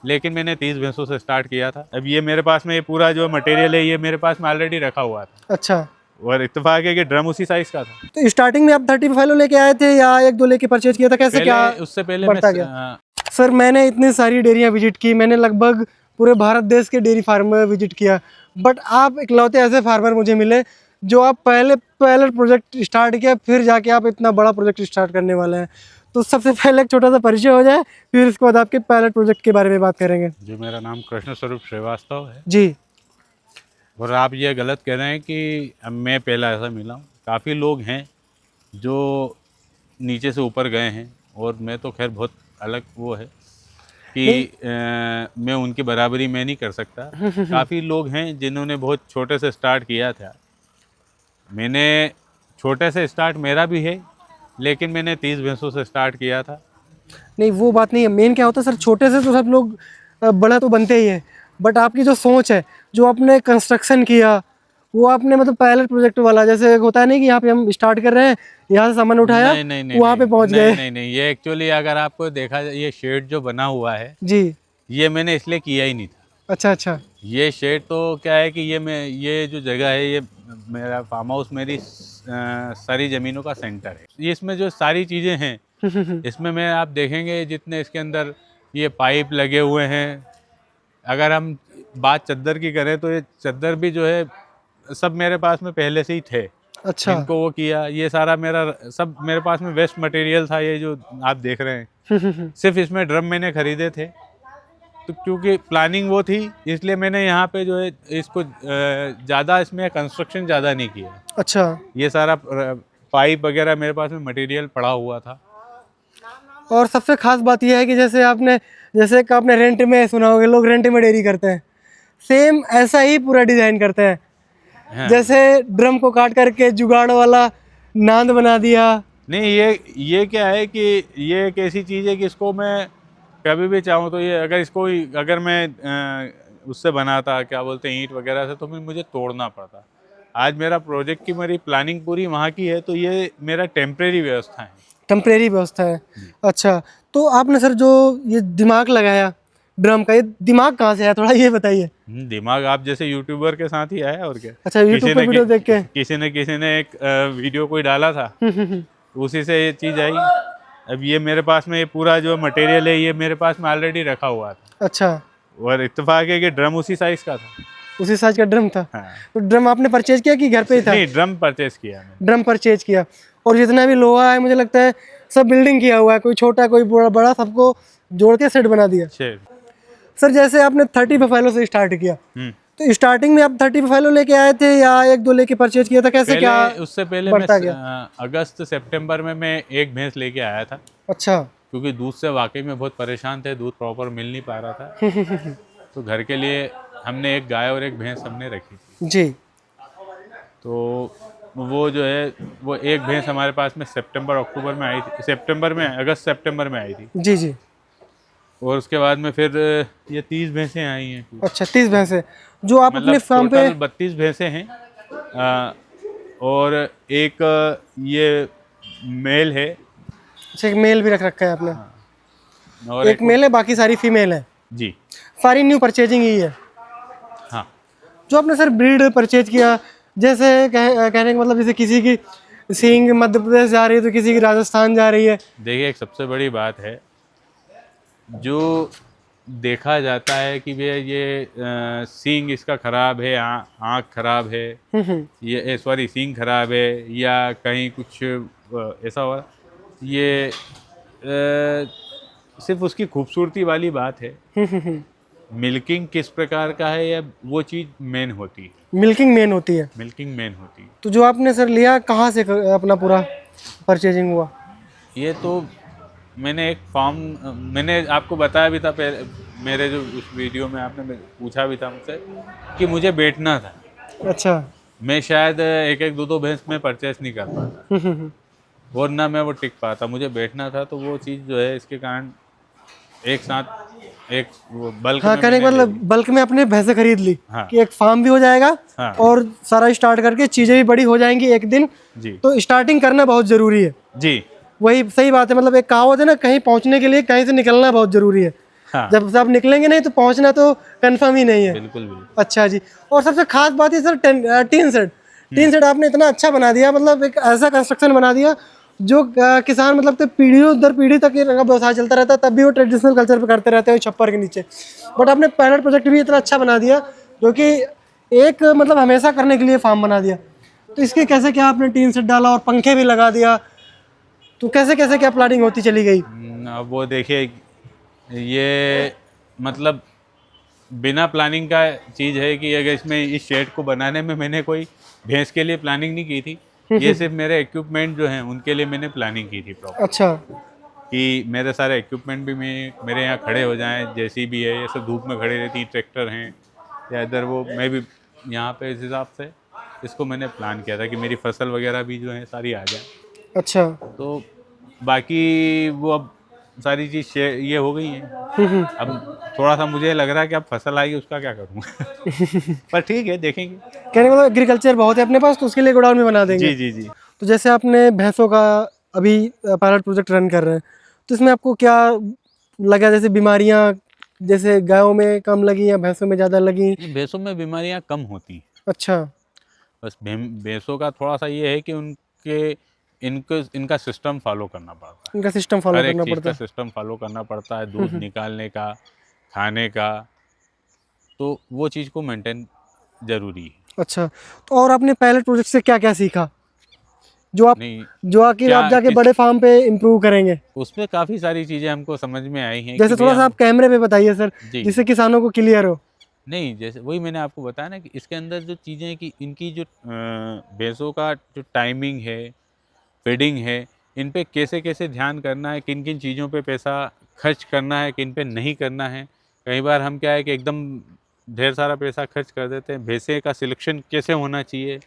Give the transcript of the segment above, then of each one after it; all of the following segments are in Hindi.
लेकिन मैंने 30 भैंसों से स्टार्ट किया था। अब ये मेरे पास में ये पूरा जो मटेरियल है ये मेरे पास में ऑलरेडी रखा हुआ था, अच्छा, और इत्तेफाक है कि ड्रम उसी साइज का था। तो स्टार्टिंग में आप 35 लेके आए थे या एक दो लेके परचेज किया था, कैसे क्या उससे पहले बढ़ता गया? सर मैंने इतनी सारी डेयरियाँ विजिट की, मैंने लगभग पूरे भारत देश के डेयरी फार्म में विजिट किया, बट आप इकलौते ऐसे फार्मर मुझे मिले जो आप पहले प्रोजेक्ट स्टार्ट किया फिर जाके आप इतना बड़ा प्रोजेक्ट स्टार्ट करने वाले हैं। तो सबसे पहले एक छोटा सा परिचय हो जाए, फिर उसके बाद आपके पायलट प्रोजेक्ट के बारे में बात करेंगे। जी, मेरा नाम कृष्ण स्वरूप श्रीवास्तव है जी। और आप ये गलत कह रहे हैं कि मैं पहला ऐसा मिला हूँ। काफ़ी लोग हैं जो नीचे से ऊपर गए हैं, और मैं तो खैर बहुत अलग वो है कि मैं उनकी बराबरी मैं नहीं कर सकता। काफ़ी लोग हैं जिन्होंने बहुत छोटे से स्टार्ट किया था। मैंने छोटे से स्टार्ट मेरा भी है, लेकिन मैंने 30 भैंसों से स्टार्ट किया था। नहीं वो बात नहीं है, मेन क्या होता है सर, छोटे से तो सब लोग बड़ा तो बनते ही है, बट आपकी जो सोच है, जो आपने कंस्ट्रक्शन किया, वो आपने मतलब पायलट प्रोजेक्ट वाला, जैसे होता है नहीं कि यहाँ पे हम स्टार्ट कर रहे हैं, यहाँ से सामान उठाया वहाँ पे पहुँच गए। नहीं, ये एक्चुअली अगर आपको देखा जाए, ये शेड जो बना हुआ है जी। ये मैंने इसलिए किया ही नहीं था। अच्छा अच्छा। ये शेड तो क्या है कि ये जो जगह है, ये मेरा फार्म हाउस मेरी सारी ज़मीनों का सेंटर है। ये इसमें जो सारी चीज़ें हैं इसमें मैं आप देखेंगे जितने इसके अंदर ये पाइप लगे हुए हैं। अगर हम बात चद्दर की करें तो ये चद्दर भी जो है सब मेरे पास में पहले से ही थे। अच्छा। इनको वो किया, ये सारा मेरा सब मेरे पास में वेस्ट मटेरियल था, ये जो आप देख रहे हैं। सिर्फ इसमें ड्रम मैंने खरीदे थे, तो क्योंकि प्लानिंग वो थी इसलिए मैंने यहाँ पे जो है इसको ज़्यादा इसमें कंस्ट्रक्शन ज़्यादा नहीं किया। अच्छा। ये सारा पाइप वगैरह मेरे पास में मटेरियल पड़ा हुआ था। और सबसे खास बात यह है कि जैसे आपने रेंट में सुना होगा, लोग रेंट में डेयरी करते हैं, सेम ऐसा ही पूरा डिज़ाइन करते हैं। हाँ। जैसे ड्रम को काट करके जुगाड़ वाला नांद बना दिया। नहीं, ये क्या है कि ये एक ऐसी चीज़ है कि इसको मैं कभी भी चाहूँ तो ये अगर मैं उससे बनाता, क्या बोलते हैं, ईंट वगैरह से, तो फिर मुझे तोड़ना पड़ता। आज मेरा प्रोजेक्ट की मेरी प्लानिंग पूरी वहाँ की है, तो ये मेरा टेम्परेरी व्यवस्था है। टेम्परेरी व्यवस्था है। अच्छा, तो आपने सर जो ये दिमाग लगाया ड्रम का, ये दिमाग कहाँ से आया, थोड़ा ये बताइए। दिमाग आप जैसे यूट्यूबर के साथ ही आया, और क्या। अच्छा, यूट्यूब पे वीडियो देख के किसी ने एक वीडियो कोई डाला था उसी से ये चीज़ आई। अब ये मेरे पास में ये पूरा जो मटेरियल है ये मेरे पास में ऑलरेडी रखा हुआ था। अच्छा। और इत्तेफाक है कि ड्रम उसी साइज का था। उसी साइज का ड्रम था। हाँ। तो ड्रम आपने परचेज किया कि घर पे ही था? नहीं, ड्रम परचेज किया मैंने। ड्रम परचेज किया। और जितना भी लोहा है मुझे लगता है सब बिल्डिंग किया हुआ है, कोई छोटा कोई बड़ा सबको जोड़ के सेट बना दिया। सर जैसे आपने 35 से स्टार्ट किया, तो स्टार्टिंग में आप 35 लेके आए थे या एक दो लेके परचेज किया था, कैसे क्या उससे पहले बढ़ता गया? अगस्त सितंबर में मैं एक भैंस लेके आया था। अच्छा। क्योंकि दूध से वाकई में बहुत परेशान थे, दूध प्रॉपर मिल नहीं पा रहा था। तो घर के लिए हमने एक गाय और एक भैंस हमने रखी थी जी। तो वो जो है वो एक भैंस हमारे पास में अक्टूबर में आई थी, अगस्त सितंबर में आई थी। जी जी। और उसके बाद में फिर ये 30 भैंसें आई हैं। अच्छा, 30 भैंसें जो आप अपने फार्म पे? 32 भैंसें हैं। और एक ये मेल है। अच्छा, एक मेल भी रख रखा है आपने? हाँ। और एक मेल है, बाकी सारी फीमेल है? जी। सारी न्यू परचेजिंग ही है? हाँ। जो आपने सर ब्रीड परचेज किया, जैसे कहने का मतलब जैसे किसी की सींग मध्य प्रदेश जा रही है तो किसी की राजस्थान जा रही है। देखिए, एक सबसे बड़ी बात है जो देखा जाता है कि भैया ये सींग इसका खराब है, आँख खराब है, ये सॉरी सींग खराब है, या कहीं कुछ ऐसा हुआ, ये सिर्फ उसकी खूबसूरती वाली बात है। मिल्किंग किस प्रकार का है या वो चीज़ मेन होती है। मिल्किंग मेन होती है। मिल्किंग मेन होती है। तो जो आपने सर लिया कहाँ से अपना पूरा परचेजिंग हुआ? ये तो मैंने एक फार्म, मैंने आपको बताया भी था पहले, मेरे जो उस वीडियो में आपने पूछा भी था मुझसे कि मुझे बैठना था। अच्छा। मैं शायद एक दो भैंस में परचेस नहीं कर पाता और ना मैं वो टिक पाता, मुझे बैठना था। तो वो चीज़ जो है इसके कारण एक साथ एक बल्क हाँ, में कहने का मतलब बल्क में अपने भैंसे खरीद ली। हाँ। कि एक फार्म भी हो जाएगा। हाँ। और सारा स्टार्ट करके चीज़ें भी बड़ी हो जाएंगी एक दिन। जी। तो स्टार्टिंग करना बहुत ज़रूरी है। जी, वही सही बात है। मतलब एक कहावत है ना, कहीं पहुंचने के लिए कहीं से निकलना बहुत ज़रूरी है। हाँ जब से आप निकलेंगे नहीं तो पहुंचना तो कंफर्म ही नहीं है। बिल्कुल बिल्कुल। अच्छा जी। और सबसे खास बात है सर टीन सेट। हम्म। टीन सेट आपने इतना अच्छा बना दिया, मतलब एक ऐसा कंस्ट्रक्शन बना दिया जो किसान मतलब तो पीढ़ियों दर पीढ़ी तक ये रंगा व्यवसाय चलता रहता है, तब भी वो ट्रेडिशनल कल्चर पे करते रहते हैं छप्पर के नीचे। बट आपने पायलट प्रोजेक्ट भी इतना अच्छा बना दिया जो कि एक मतलब हमेशा करने के लिए फार्म बना दिया। तो इसके कैसे क्या आपने टीन सेट डाला और पंखे भी लगा दिया, तो कैसे कैसे क्या प्लानिंग होती चली गई? अब वो देखिए, ये मतलब बिना प्लानिंग का चीज़ है कि अगर इसमें इस शेड को बनाने में मैंने कोई भैंस के लिए प्लानिंग नहीं की थी। ये सिर्फ मेरे इक्विपमेंट जो हैं उनके लिए मैंने प्लानिंग की थी प्रॉपर, अच्छा। कि मेरे सारे इक्विपमेंट भी मेरे यहाँ खड़े हो जाएं, जेसीबी है, ये सब धूप में खड़ी रहती, ट्रैक्टर हैं या इधर वो, मैं भी यहाँ पे इस हिसाब से इसको मैंने प्लान किया था कि मेरी फसल वगैरह भी जो है सारी आ जाए। अच्छा। तो बाकी वो अब सारी चीज़ ये हो गई हैं। अब थोड़ा सा मुझे लग रहा है कि अब फसल आएगी उसका क्या करूँगा पर ठीक है, देखेंगे। कहने का मतलब एग्रीकल्चर बहुत है अपने पास, तो उसके लिए गोडाउन भी बना देंगे। जी जी जी। तो जैसे आपने भैंसों का अभी पायलट प्रोजेक्ट रन कर रहे हैं, तो इसमें आपको क्या लगा, जैसे बीमारियां जैसे गायों में कम लगी या भैंसों में ज़्यादा लगी? नहीं, भैंसों में बीमारियां कम होती हैं। अच्छा। बस भैंसों का थोड़ा सा ये है कि इनका सिस्टम फॉलो करना पड़ता है। इनका सिस्टम फॉलो हर एक करना चीज़ पड़ता का है। सिस्टम फॉलो करना पड़ता है, दूध निकालने का, खाने का, तो वो चीज़ को मेंटेन ज़रूरी है। अच्छा। तो और आपने पायलट प्रोजेक्ट से क्या क्या सीखा जो आप नहीं, जो आके क्या आप जाके किस बड़े फार्म पे इम्प्रूव करेंगे? उसमें काफ़ी सारी चीज़ें हमको समझ में आई हैं कि जैसे भैया थोड़ा सा हम। आप कैमरे पे बताइए सर, जी। जिससे किसानों को क्लियर हो। नहीं, जैसे वही मैंने आपको बताया ना कि इसके अंदर जो चीज़ें हैं कि इनकी जो भैंसों का जो टाइमिंग है, फीडिंग है, इन पे कैसे-कैसे ध्यान करना है, किन-किन चीज़ों पे पैसा खर्च करना है, किन पे नहीं करना है। कई बार हम क्या है कि एकदम ढेर सारा पैसा खर्च कर देते हैं, भैंसे का सिलेक्शन कैसे होना चाहिए,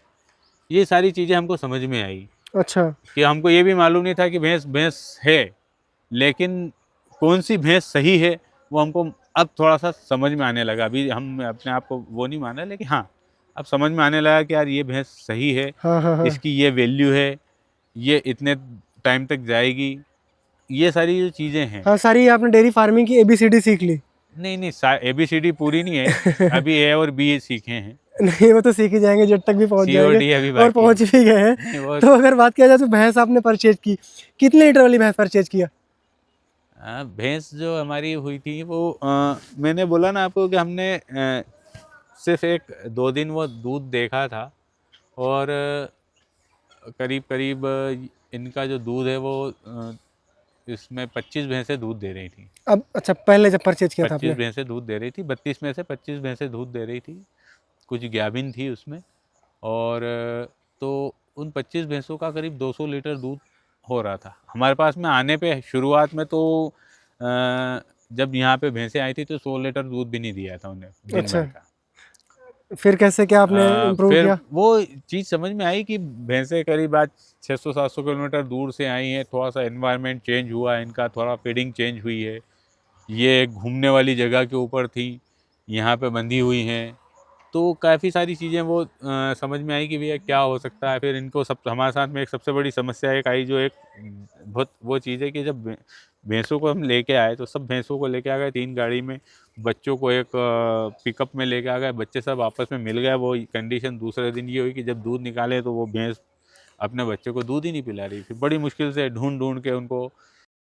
ये सारी चीज़ें हमको समझ में आई। अच्छा। कि हमको ये भी मालूम नहीं था कि भैंस भैंस है, लेकिन कौन-सी भैंस सही है, वो हमको अब थोड़ा-सा समझ में आने लगा। अभी हम अपने आप को वो नहीं माना, लेकिन हाँ, अब समझ में आने लगा कि यार ये भैंस सही है, हाँ हाँ हाँ। इसकी ये वैल्यू है, ये इतने टाइम तक जाएगी, ये सारी जो चीज़ें हैं। हाँ, सारी आपने डेयरी फार्मिंग की एबीसीडी सीख ली। नहीं, नहीं, एबीसीडी पूरी नहीं है, अभी ए और बी सीखे हैं, नहीं, वो तो सीख ही जाएंगे, जेड तक भी पहुंच सी और जाएंगे डी अभी और बाकी है। पहुंच भी गए हैं। नहीं वो तो अगर बात किया जाए तो भैंस आपने परचेज की, कितने लीटर वाली भैंस परचेज किया? भैंस जो हमारी हुई थी वो मैंने बोला ना आपको कि हमने सिर्फ 1-2 दिन वो दूध देखा था, और करीब-करीब इनका जो दूध है वो इसमें 25 भैंसें दूध दे रही थी। अब अच्छा, पहले जब परचेज किया था 25 आपने? भैंसें दूध दे रही थी, 32 में से 25 भैंसें दूध दे रही थी, कुछ गाभिन थी उसमें, और तो उन 25 भैंसों का करीब 200 लीटर दूध हो रहा था। हमारे पास में आने पे शुरुआत में तो जब यहाँ पे भैंसें आई थी तो 100 लीटर दूध भी नहीं दिया था उन्हें दिन अच्छा, भर का। फिर कैसे क्या आपने इम्प्रूव फिर किया? वो चीज़ समझ में आई कि भैंसें करीब आज 600-700 किलोमीटर दूर से आई हैं, थोड़ा-सा एनवायरनमेंट चेंज हुआ है इनका, थोड़ा फीडिंग चेंज हुई है। ये एक घूमने वाली जगह के ऊपर थी, यहाँ पे बंधी हुई हैं। तो काफ़ी सारी चीज़ें वो समझ में आई कि भैया क्या हो सकता है। फिर इनको सब हमारे साथ में एक सबसे बड़ी समस्या एक आई, जो एक बहुत वो चीज़ है कि जब भैंसों को हम लेके आए तो सब भैंसों को लेके आ गए 3 गाड़ी में, बच्चों को एक पिकअप में लेके आ गए, बच्चे सब आपस में मिल गए। वो कंडीशन दूसरे दिन ये हुई कि जब दूध निकाले तो वो भैंस अपने बच्चे को दूध ही नहीं पिला रही थी। बड़ी मुश्किल से ढूँढ-ढूँढ के उनको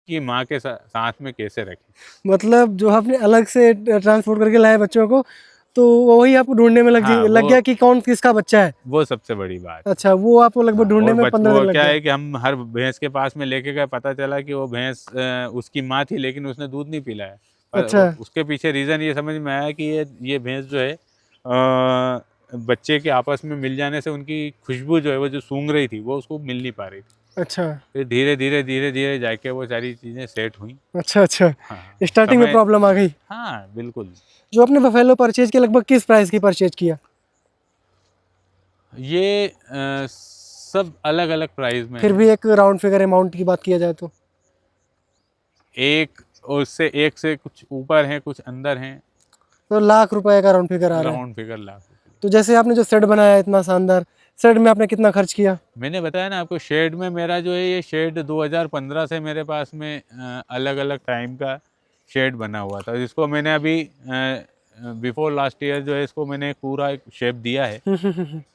कि माँ के साथ में कैसे रखें। मतलब जो आपने अलग से ट्रांसपोर्ट करके लाए बच्चों को, तो वही आपको ढूँढने में हाँ, लग गया कि कौन किसका बच्चा है? वो सबसे बड़ी बात है। अच्छा, वो आपको लगभग हाँ, ढूँढने और में 15 वो दिन लग क्या गए। है कि हम हर भैंस के पास में लेके गए, पता चला कि वो भैंस उसकी माँ थी, लेकिन उसने दूध नहीं पिलाया। पर अच्छा। उसके पीछे रीज़न ये समझ में आया कि ये भैंस जो है बच्चे के आपस में मिल जाने से उनकी खुशबू जो है वो जो सूंघ रही थी वो उसको मिल नहीं पा रही थी। अच्छा। फिर धीरे-धीरे जाके वो सारी चीज़ें सेट हुई। अच्छा, अच्छा। हाँ, स्टार्टिंग में समय। प्रॉब्लम आ गई। हाँ, बिल्कुल। जो आपने बफेलो परचेज किया, लगभग किस प्राइस की परचेज किया? ये सब अलग-अलग प्राइस में फिर है। भी एक राउंड फिगर अमाउंट की बात किया जाए तो? एक उससे एक से कुछ ऊपर हैं, कुछ अंदर हैं, तो लाख रुपए का राउंड फिगर आ रहा है। राउंड फिगर लाख रुपए। तो जैसे आपने जो शेड बनाया इतना शानदार, शेड में आपने कितना खर्च किया? मैंने बताया ना आपको, शेड में मेरा जो है ये शेड 2015 से मेरे पास में अलग-अलग टाइम का शेड बना हुआ था, जिसको मैंने अभी बिफोर लास्ट ईयर जो है इसको मैंने पूरा एक शेप दिया है।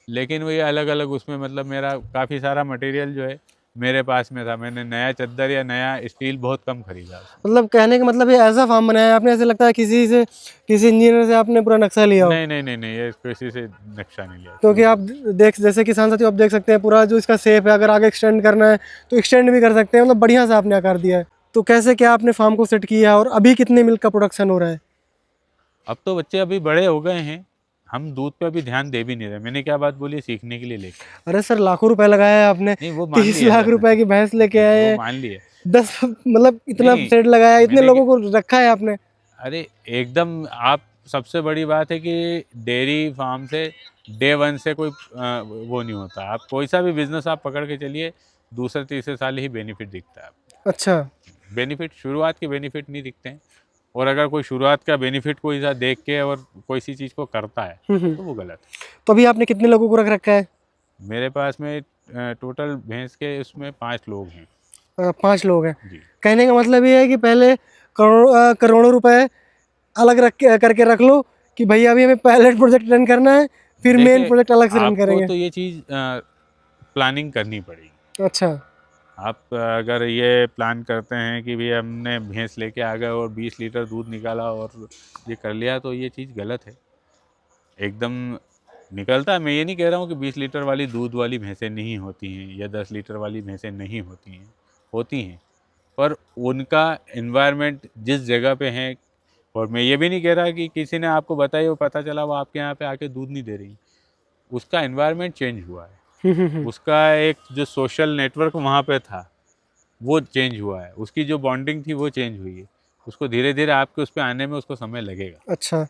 लेकिन वो ये अलग अलग उसमें मतलब मेरा काफ़ी सारा मटेरियल जो है मेरे पास में था। मैंने नया चद्दर या नया स्टील बहुत कम खरीदा। मतलब कहने का मतलब ये ऐसा फार्म बनाया है आपने, ऐसे लगता है किसी इंजीनियर से आपने पूरा नक्शा लिया हो। नहीं नहीं नहीं नहीं, ये किसी से नक्शा नहीं लिया। क्योंकि आप देख, जैसे किसान साथियों आप देख सकते हैं पूरा जो इसका शेप है, अगर आगे एक्सटेंड करना है तो एक्सटेंड भी कर सकते हैं, मतलब बढ़िया सा आपने आकार दिया है। तो कैसे क्या आपने फार्म को सेट किया और अभी कितने मिल्क का प्रोडक्शन हो रहा है? अब तो बच्चे अभी बड़े हो गए हैं, हम दूध पे अभी ध्यान दे भी नहीं रहे। मैंने क्या बात बोली, सीखने के लिए लेके। अरे सर, लाखों रुपए लगाया है आपने, नहीं वो मान 30 लिया लाख सर रुपए की भैंस लेके मैंने, आए वो हैं, मान लिए। 10 मतलब इतना नहीं सेट लगाया है, इतने मैंने लोगों को रखा है आपने। अरे एकदम, आप सबसे बड़ी बात है कि डेयरी फार्म से डे वन से कोई वो नहीं होता। आप कोई सा भी बिजनेस आप पकड़ के चलिए, दूसरे तीसरे साल ही बेनिफिट दिखता है आपको। अच्छा। बेनिफिट, शुरुआत के बेनिफिट नहीं दिखते हैं। और अगर कोई शुरुआत का बेनिफिट कोई सा देख के और कोई सी चीज़ को करता है तो वो गलत है। तो अभी आपने कितने लोगों को रख रखा है? मेरे पास में टोटल भैंस के उसमें 5 लोग हैं 5 लोग हैं। जी। कहने का मतलब ये है कि पहले करोड़ों रुपए अलग करके रख लो कि भैया अभी हमें पायलट प्रोजेक्ट रन करना है, फिर मेन देखिए, प्रोजेक्ट अलग से रन आपको करेंगे। तो ये चीज़ प्लानिंग करनी पड़ेगी। अच्छा। आप अगर ये प्लान करते हैं कि भई हमने भैंस लेके आ गए और 20 लीटर दूध निकाला और ये कर लिया, तो ये चीज़ गलत है। एकदम निकलता है, मैं ये नहीं कह रहा हूँ कि 20 लीटर वाली दूध वाली भैंसें नहीं होती हैं या 10 लीटर वाली भैंसें नहीं होती हैं, होती हैं। पर उनका एनवायरनमेंट जिस जगह पे है, और मैं ये भी नहीं कह रहा कि किसी ने आपको बताया और पता चला वो आपके यहाँ पे आके दूध नहीं दे रही। उसका एनवायरनमेंट चेंज हुआ है। उसका एक जो सोशल नेटवर्क वहाँ पे था वो चेंज हुआ है। उसकी जो बॉन्डिंग थी वो चेंज हुई है। उसको धीरे-धीरे आपके उस पे आने में उसको समय लगेगा। अच्छा।